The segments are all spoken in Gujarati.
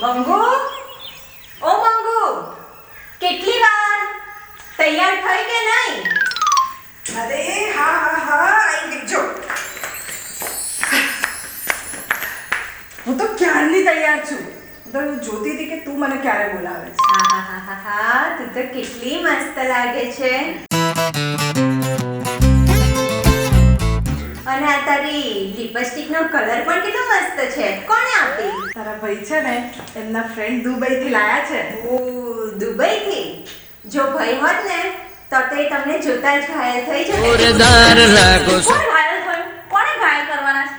મંગુ, ઓ મંગુ, કેટલી વાર? તૈયાર થઈ કે નહીં? અરે હા આવી ગઈ જો. હું તો ક્યારની તૈયાર છું. તો હું જોતી હતી કે તું મને ક્યારે બોલાવે છે. હા, તું તો કેટલી મસ્ત લાગે છે. અને આ તારી લિપસ્ટિક નો કલર પણ કેટલો મસ્ત છે. કોણે આપી? તારા ભાઈ છે ને, એમના ફ્રેન્ડ દુબઈ થી લાયા છે. ઓ, દુબઈ થી? જો ભાઈ હોત ને તો તે તમને જોતા જ ઘાયલ થઈ જશે. જોરદાર લાગો છો. કોણ ઘાયલ થયું? કોણે ઘાયલ કરવાના છે?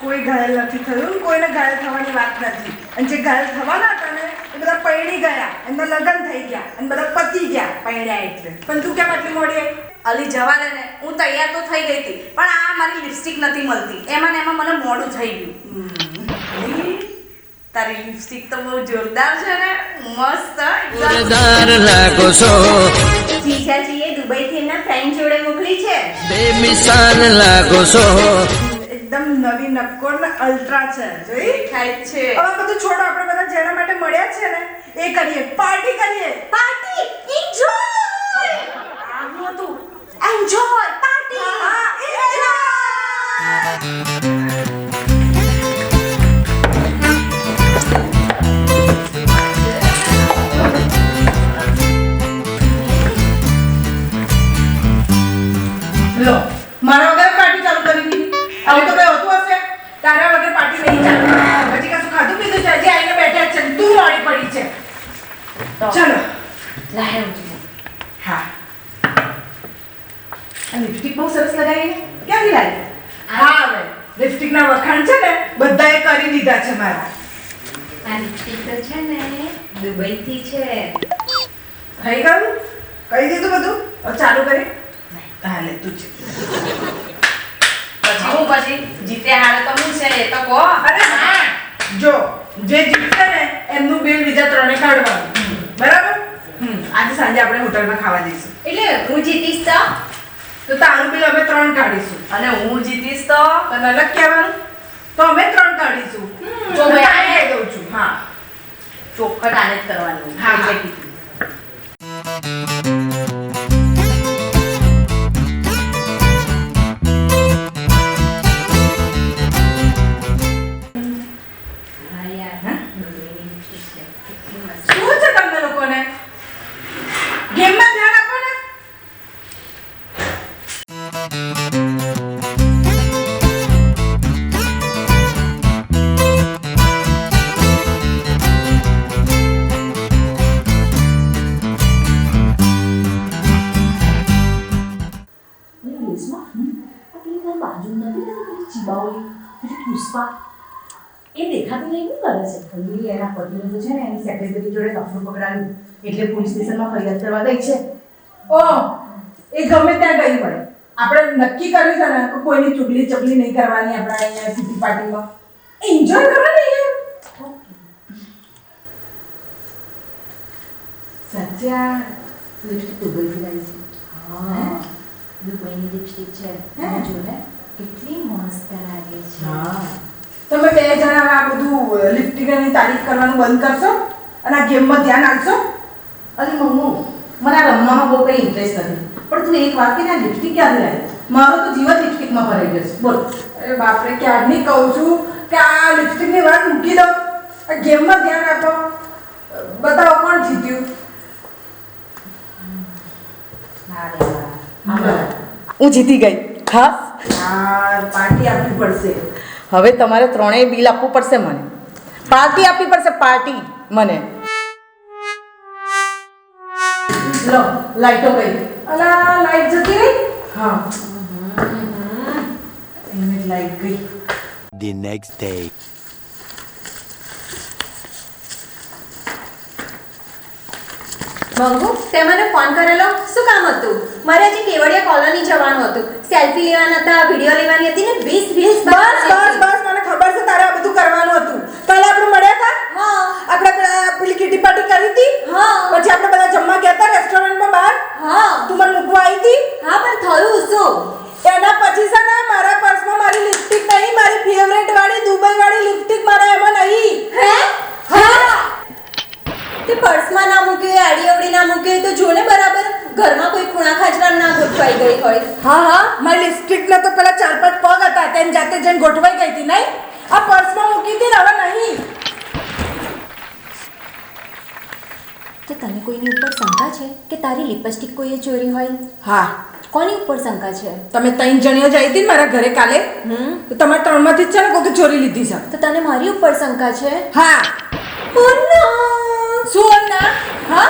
કોઈ ઘાયલ નથી થયું, કોઈને ઘાયલ થવાની વાત નથી. અને જે ઘાયલ થવાના હતા ને એ બધા પૈણી ગયા, એમના લગ્ન થઈ ગયા અને બધા પતી ગયા પૈણ્યા એટલે. પણ તું કેમ આટલી મોડી આવી? અલી જવા દે ને, હું તૈયાર તો થઈ ગઈ હતી, પણ આ મારી લિપસ્ટિક નથી મળતી. એમાં ને એમાં મને મોડું થઈ ગયું. તારી લિપસ્ટિક તો બહુ જોરદાર છે ને, મસ્ત જોરદાર લાગો છો. જીજાજીએ દુબઈથી એમના ફ્રેન્ડ જોડે મોકલી છે. બેમિસાલ લાગો છો. એકદમ નવી નક્કોર ને અલ્ટ્રા છે. જોઈ? થાય છે. હવે બધું છોડો, આપણે બધા જેના માટે મળ્યા છે ને એ કરીએ, પાર્ટી કરીએ. Party enjoy. આવું હતું. Enjoy party. હા, enjoy! લો, મારા વગર પાર્ટી ચાલુ કરી દીધી. આવું તો કઈ હોતું હશે? તારા વગર પાર્ટી નહીં ચાલે. હજી કશું ખાધું પીધું છે? હજી આવીને બેઠા જ છે ને તું મોડી પડી છે. ચલો. હા. આ લિપસ્ટિક બહુ સરસ લગાવી. ક્યાંથી લાવી? હા, હવે લિપસ્ટિક ના વખાણ છે ને બધાએ કરી દીધા છે મારા. આ લિપસ્ટિક તો છે ને દુબઈથી છે. થઈ ગયું? કહી દીધું બધું? હવે ચાલુ કરી. હા, લે તું છે. પછી જીતે હારે તો હું છે એ તો કહો. અરે હા, જો જે જીતશે ને એમનું બિલ બીજા ત્રણે કાઢવાનું. બરાબર? આજે સાંજે આપણે હોટલમાં ખાવા જઈશું. એટલે હું જીતીશ તો તારું બિલ અમે ત્રણ કાઢીશું. અને હું જીતીશ તો તને અલગ કહેવાનું? તો અમે ત્રણ કાઢીશું. જો ભાઈ, તારે કહી દઉં છું. હા. ચોખ્ખટ આને જ કરવાની. હા. એટલે કીધું. હા યાર, હા? દુબઈની લિપસ્ટિક છે. કેટલી મસ્ત. શું છે તમને લોકોને? ગેમમાં ધ્યાન આપો ને. એ દેખાતી નહીં શું કરે છે? ખુલ્લી એના પતિને તો છે ને એની સેક્રેટરી જોડે કફરું પકડાયું એટલે પોલીસ સ્ટેશનમાં ફરિયાદ કરવા ગઈ છે. ઓ, એ ગમે ત્યાં ગઈ હોય. આપણે નક્કી કર્યું છે ને કે કોઈની ચુગલી ચપલી નહીં કરવાની. આપણે અહીંયા સિટી પાર્ટીમાં એન્જોય કરવાની યાર. સચ્ચા લિપસ્ટિક દુબઈથી લાવી છે. હા, દુબઈની લિપસ્ટિક છે. હે? જો ને કેટલી મસ્ત લાગે છે. તમે બે જણા આ બધું લિપસ્ટિકની તારીફ કરવાનું બંધ કરશો અને આ ગેમમાં ધ્યાન આપશો. અરે મમ્મુ, મને આ રમવામાં બહુ કંઈ ઇન્ટરેસ્ટ નથી, પણ તું એક વાત કે આ લિપસ્ટિક ક્યાંથી લાવી? મારો તો જીવન લિપસ્ટિકમાં ભરાઈ ગયો છે. બોલ. અરે બાપરે, ક્યારની કહું છું કે આ લિપસ્ટિકની વાત મૂકી દો, આ ગેમમાં ધ્યાન આપો. બતાવો કોણ જીત્યું. હું જીતી ગઈ. હા, હા, પાર્ટી આપવી પડશે. હવે તમારે ત્રણેય બિલ આપવું પડશે મને. પાર્ટી આપવી પડશે, પાર્ટી મને. લો, લાઈટો ગઈ. અલા, લાઈટ જતી રહી. હા, એમને લાઈટ ગઈ. The next day. મંગુ, તે મને ફોન કરેલો શું કામ હતું? મારે હજી કેવડિયા કોલોની જવાનું હતું. સેલ્ફી લેવાના હતા, વિડિયો લેવાની હતી ને 20 રીલ્સ બસ મને ખબર છે તારે આ બધું કરવાનું હતું. કાલે આપણે મળ્યા હતા. હા. આપણે પેલી કિટી પાર્ટી કરી હતી. હા. પછી આપણે બધા જમવા ગયા હતા રેસ્ટોરન્ટમાં બહાર. હા. તું મને મૂકવા આવી હતી. હા, પણ થયું શું? એના પછી છે ને મારા પર્સમાં મારી લિપસ્ટિક નહીં, મારી ફેવરેટ વાળી દુબઈ વાળી લિપસ્ટિક મારા એમાં નહીં. હે? હા. એની જાતે જઈને ગોઠવાઈ ગઈ હતી નહીં? આ પર્સમાં મૂકી હતી ને હવે નહીં. તો તને કોઈની ઉપર શંકા છે કે તારી લિપસ્ટિક કોઈએ ચોરી હોય? હા, કોની ઉપર શંકા છે? તમે 3 જણીઓ જઈ હતી ને મારા ઘરે કાલે, તો તમારે 3માંથી જ છે ને કોકે ચોરી લીધી છે. તો તને મારી ઉપર શંકા છે? હા. Oh no! શું ના? હા,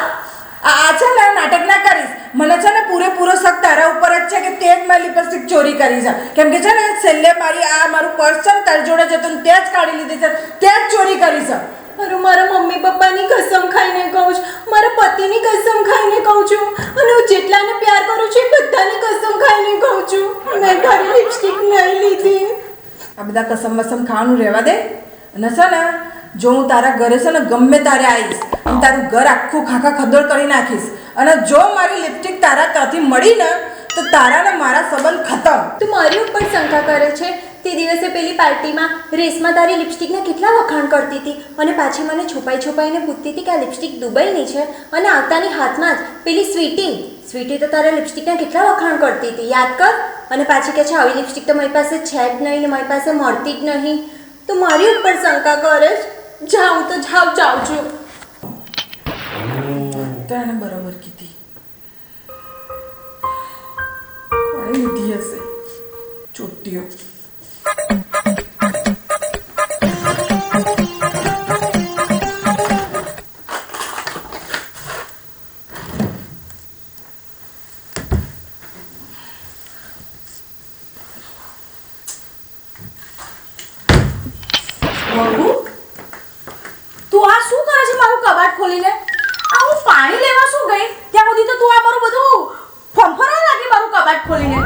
આ છે ને નાટક ના કરીશ. મને છે ને પૂરેપૂરો શક તારા ઉપર જ છે કે તે જ મારી લિપસ્ટિક ચોરી કરી છે. કેમ કે છે ને છેલ્લે મારું પર્સ છે ને તારી જોડે જતું ને તે જ કાઢી લીધી છે, તે જ ચોરી કરી છે. અરે મારા મમ્મી પપ્પાની કસમ ખાઈને કહું છું, મારા પતિની કસમ ખાઈને કહું છું, અને હું જેટલાને પ્યાર કરું છું એ બધાની કસમ ખાઈને કહું છું, મેં તારી લિપસ્ટિક નહીં લીધી. આ બધા કસમ વસમ ખાવાનું રહેવા દે. અને છે ને જો હું તારા ઘરે છે ને ગમે તારે આવીશ અને તારું ઘર આખું ખાખા ખદોળ કરી નાખીશ, અને જો મારી લિપસ્ટિક તારા ત્યાંથી મળી ને તો તારા ને મારા સંબંધ ખતમ. તું મારી ઉપર શંકા કરે છે? તે દિવસે પેલી પાર્ટીમાં રેસમાં તારી લિપસ્ટિકના કેટલા વખાણ કરતી હતી, અને પાછી મને છુપાઈને પૂછતી હતી કે આ લિપસ્ટિક દુબઈની છે, અને આવતાની હાથમાં જ પેલી સ્વીટી તો તારા લિપસ્ટિકના કેટલા વખાણ કરતી હતી, યાદ કર. અને પાછી કે છે આવી લિપસ્ટિક તો મારી પાસે છે જ નહીં ને મારી પાસે મળતી જ નહીં. તો મારી ઉપર શંકા કરે છે? જાઉં તો જાઉં છું. તને બરાબર કીધી. કોણે લીધી હશે ચોટીઓ? તું આ શું કરે છે મારું કબાટ ખોલીને? આ હું પાણી લેવા શું ગઈ ત્યાં સુધી તો તું આ મારું બધું ફંફરવા લાગી મારું કબાટ ખોલીને.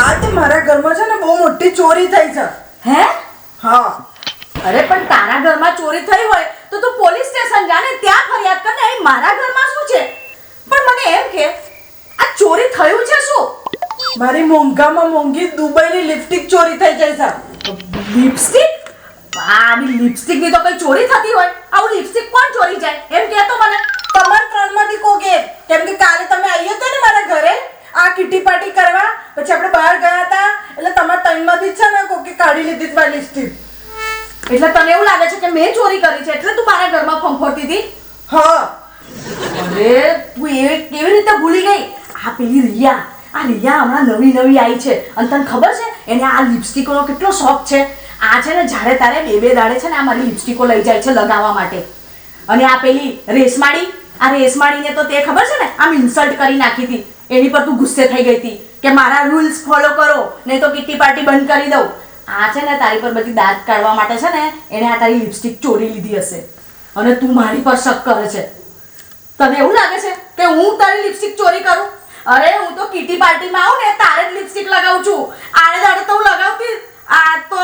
આ તે મારા ઘરમાં છે ને બહુ મોટી ચોરી થઈ છે. હે? હા. અરે પણ તારા ઘરમાં ચોરી થઈ હોય તો તું પોલીસ સ્ટેશન જા ને, ત્યાં ફરિયાદ કર ને. અહીં મારા ઘરમાં શું છે? પણ મને એમ કે આ ચોરી થયું છે શું? મારી મોંઘામાં મોંઘી દુબઈની લિપસ્ટિક ચોરી થઈ જાય છે. લિપસ્ટિક? આવી લિપસ્ટિક ની તો કઈ ચોરી થતી હોય? આવું લિપસ્ટિક કોણ ચોરી જાય એમ કે તો મને. તમાર 3માંથી કોકે, કેમ કે કાલે તમે આવ્યા હતા ને મારા ઘરે આ કિટી પાર્ટી કરવા, પછી આપણે બહાર ગયા હતા, એટલે તમાર 3માંથી જ છે ને કોકે કાઢી લીધી મારી લિપસ્ટિક. એટલે તને એવું લાગે છે કે મેં ચોરી કરી છે એટલે તું મારા ઘરમાં ફંફોરતી હતી? હા. અરે તું એ કેવી રીતે ભૂલી ગઈ? આ પેલી રિયા હમણાં નવી આવી છે, અને તને ખબર છે એને આ લિપસ્ટિકોનો કેટલો શોખ છે. આ છે ને જ્યારે તારે બે દાડે છે ને આ મારી લિપસ્ટિકો લઈ જાય છે લગાવવા માટે. અને આ પેલી રેશમાડીને તો તે ખબર છે ને આમ ઇન્સલ્ટ કરી નાખી હતી, એની પર તું ગુસ્સે થઈ ગઈ હતી કે મારા રૂલ્સ ફોલો કરો નહીં તો કિટ્ટી પાર્ટી બંધ કરી દઉં. આ છે ને તારી પર બધી દાંત કાઢવા માટે છે ને એને આ તારી લિપસ્ટિક ચોરી લીધી હશે, અને તું મારી પર શક કરે છે. તને એવું લાગે છે કે હું તારી લિપસ્ટિક ચોરી કરું? અરે હું તો કિટી પાર્ટીમાં આવું ને તારે જ લિપસ્ટિક લગાવું છું. આડે દાડે તો હું લગાવતી. આ તો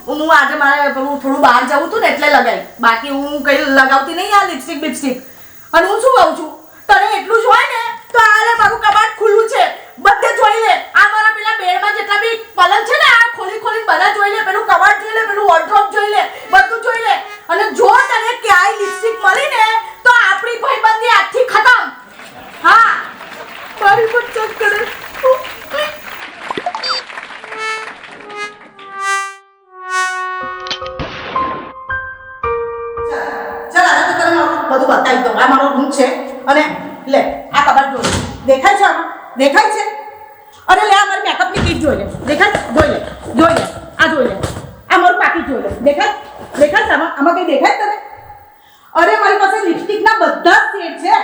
હું આજે મારે થોડું બહાર જવું હતું ને એટલે લગાવી, બાકી હું કઈ લગાવતી નહીં આ લિપસ્ટિક. અને હું શું કહું છું, તને એટલું જ હોય ને તો આલે મારું કબાટ ખુલ્લું છે, બધે જોઈ લે. આ મારા પેલા બેડમાં જેટલા બી પલંગ છે ને આ ખોલી બધા જોઈ લે, પેલું કબાટ જોઈ લે, પેલું વોર્ડરોબ જોઈ લે, બધું જોઈ લે. અને જો તને ક્યાંય લિપસ્ટિક મળી ને તો આપણી ભાઈબંધી આજથી ખતમ. હા, મારી પર ચેક કરે. ચાલ આજે તો તને મારું બધું બતાવી દઉં. આ મારો રૂમ છે, અને લે આ કબાટ જોઈ દેખાય છે? આમાં દેખાય છે? અરે લે આ મારી મેકઅપની કીટ જોઈ લે, દેખાય? જોઈ લે આ જોઈ લે, આ મારું પાકીટ જોઈ લે, દેખાય છે? આમાં કઈ દેખાય તને? અરે મારી પાસે લિપસ્ટિકના બધા શેડ છે,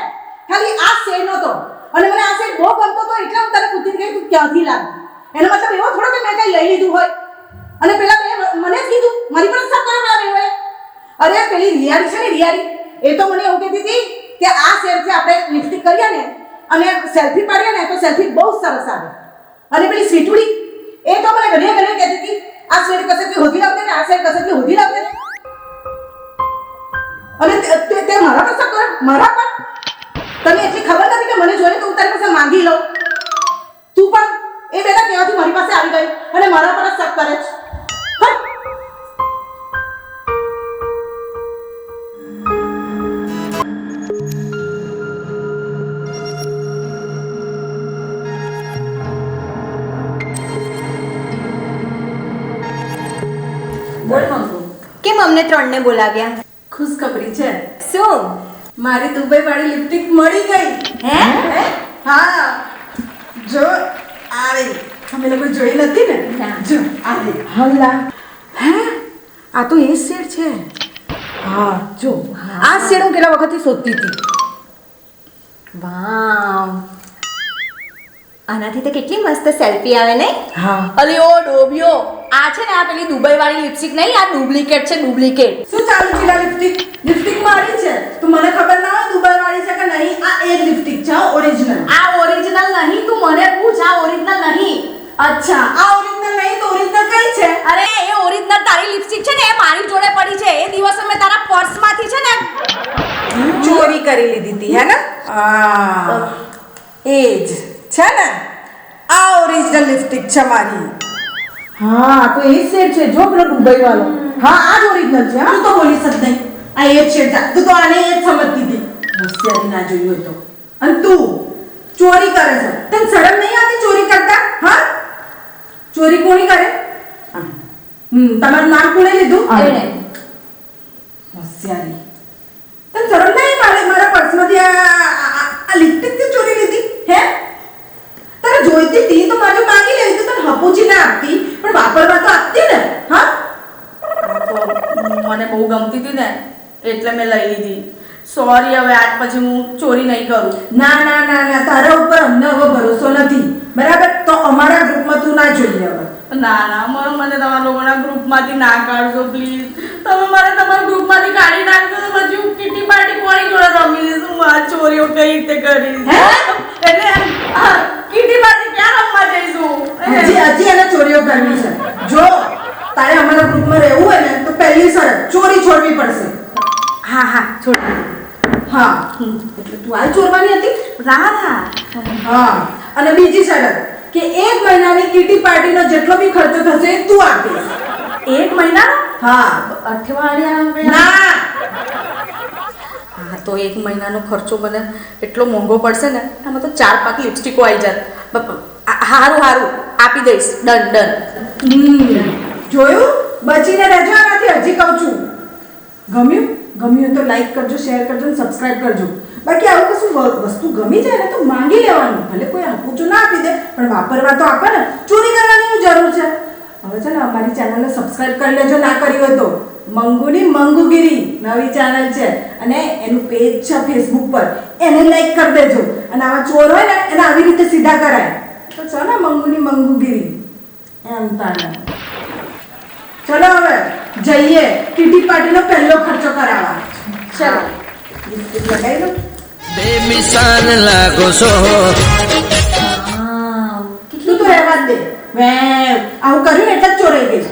ખાલી આ શેડ નહોતો, અને મને આ શેડ બહુ ગમતો હતો એટલે હું તને પૂછી ગઈ તું ક્યાંથી લાવી. એનો મતલબ એવો થોડો કે મેં કઈ લઈ લીધું હોય, અને પેલા મને જ કીધું મારી પર સબ કરે પેલા હોય. અરે પેલી રિયારી છે ને, રિયારી એ તો મને એવું કહેતી હતી કે આ શેડથી આપણે લિપસ્ટિક કરીએ ને અને સેલ્ફી પાડીએ ને તો સેલ્ફી બહુ સરસ આવે. અને પેલી સ્વીટુડી એ તો મને ઘણી કહેતી હતી આ શેડ કસેથી હોધી લાવજે ને, આ શેડ કસેથી હોધી લાવજે ને. અને તે મારા પર સબ કરે, મારા પર. તને એટલી ખબર નથી કે મને જોઈએ તો હું તારી પાસે માંગી લઉં? તું પણ એ બેટા કહેવાથી મારી પાસે આવી ગઈ અને મારા પર જ શક કરે છે. બોલ મંગુ. કેમ અમને ત્રણને બોલાવ્યા? ખુશખબરી છે. શું? મારી દુબઈ વાળી લિપસ્ટિક મળી ગઈ. હે? હા, જો આ રહી. અમે લોકો જોઈ નથી ને. ના. જો આ રહી. હલ્લા. હે? આ તો એ શેડ છે. હા, જો આ શેડ હું કેટલા વખતથી શોધતી હતી. વાવ, આનાથી તો કેટલી મસ્ત સેલ્ફી આવે ને. હા. અલી ઓ ડોબિયો, આ છે ને આ પેલી દુબઈ વાળી લિપસ્ટિક નહીં, આ ડુપ્લિકેટ છે, ડુપ્લિકેટ. શું ચાલુ છે લિપસ્ટિક મારી છે તો મને ખબર ના હોય દુબઈ વાળી છે કે નહીં. આ એક લિપસ્ટિક છે ઓરિજિનલ. આ ઓરિજિનલ નહીં, તું મને પૂછ, આ ઓરિજિનલ નહીં. અચ્છા, આ ઓરિજિનલ નહીં તો ઓરિજિનલ કઈ છે? અરે એ ઓરિજિનલ તારી લિપસ્ટિક છે ને એ મારી જોડે પડી છે. એ દિવસે મેં તારા પર્સમાંથી છે ને ચોરી કરી લીધી હતી હે ને. હા, એ જ છે ને. આ ઓરિજિનલ લિપસ્ટિક છે મારી. હા, તો એ શેડ છે જો પેલો દુબઈ વાળો. હા, આ જ ઓરિજિનલ છે. તું તો બોલી જ નહીં. આ એ જ શેડ છે. તું તો આને એ જ સમજતી હતી. હોશિયારી ના જોઈ હોય તો. અને તું ચોરી કરે છે. તને શરમ નહીં આવતી ચોરી કરતા? હા, ચોરી કોની કરે? તમારું નામ કોણે લીધું? એણે. હોશિયારી. તને શરમ નહીં મારા પર્સમાંથી આ લિપસ્ટિક ચોરી લીધી? હે? તારે જોઈતી હતી તો મારે માંગી લેવી તો તને હપોચી ના આપતી, પણ વાપરવા તો આપતી ને. હા, મને બહુ ગમતી હતી ને એટલે મેં લઈ લીધી. સોરી, હવે આજ પછી હું ચોરી નહીં કરું. ના ના ના ના, તારા ઉપર અમને હવે ભરોસો નથી. બરાબર, તો અમારા ગ્રુપમાં તું ના જોઈએ હવે. ના ના, મને તમારા લોકોના ગ્રુપમાંથી ના કાઢજો પ્લીઝ. તમે મને તમારા ગ્રુપમાંથી કાઢી નાખજો તો પછી હું કિટી પાર્ટી કોની જોડે રમી લઈશ? હું આ ચોરીઓ કઈ રીતે કરીશ? એટલે કિટી પાર્ટી ક્યાં રમવા જઈશું? હજી એને ચોરીઓ કરવી છે. જો તારે અમારા ગ્રુપમાં રહેવું હોય ને તો પહેલી શરત ચોરી છોડવી પડશે. હા હા, છોડ. હા, એટલે તું આ ચોરવાની હતી? રાધા. હા, અને બીજી શરત કે 1 મહિનાની કીટી પાર્ટીનો જેટલો બી ખર્ચો થશે એ તું આપીશ. 1 મહિના? હા. અઠવાડિયા? ના, હા, તો 1 મહિનાનો ખર્ચો મને એટલો મોંઘો પડશે ને, આમાં તો 4-5 લિપસ્ટિકો આવી જાત. હારું હારું, આપી દઈશ. Done done. જોયું? બચીને રહેજો આનાથી. હજી કહું છું. ગમ્યું તો લાઈક કરજો, શેર કરજો અને સબસ્ક્રાઇબ કરજો. બાકી આવું કશું વસ્તુ ગમી જાય ને તો માંગી લેવાનું. ભલે કોઈ આપું ના આપી દે પણ વાપરવા તો આપે ને. ચોરી કરવાની જરૂર છે? હવે છે ને અમારી ચેનલને સબસ્ક્રાઇબ કરી લેજો ના કરી હોય તો. મંગુની મંગુગીરી નવી ચેનલ છે અને એનું પેજ છે ફેસબુક પર. એને લાઈક કરી દેજો. અને આવા ચોર હોય ને એને આવી રીતે સીધા કરાય. તો છે ને મંગુની મંગુગીરી એમ તાને. ચલો હવે જઈએ કીટી પાર્ટીનો પહેલો ખર્ચો કરાવવા. ચલો. લગાવી દો. બેમિસાલ લાગો છો તું તો રહેવા જ દે. આવું કર્યું ને એટલે જ ચોરાઈ ગઈ.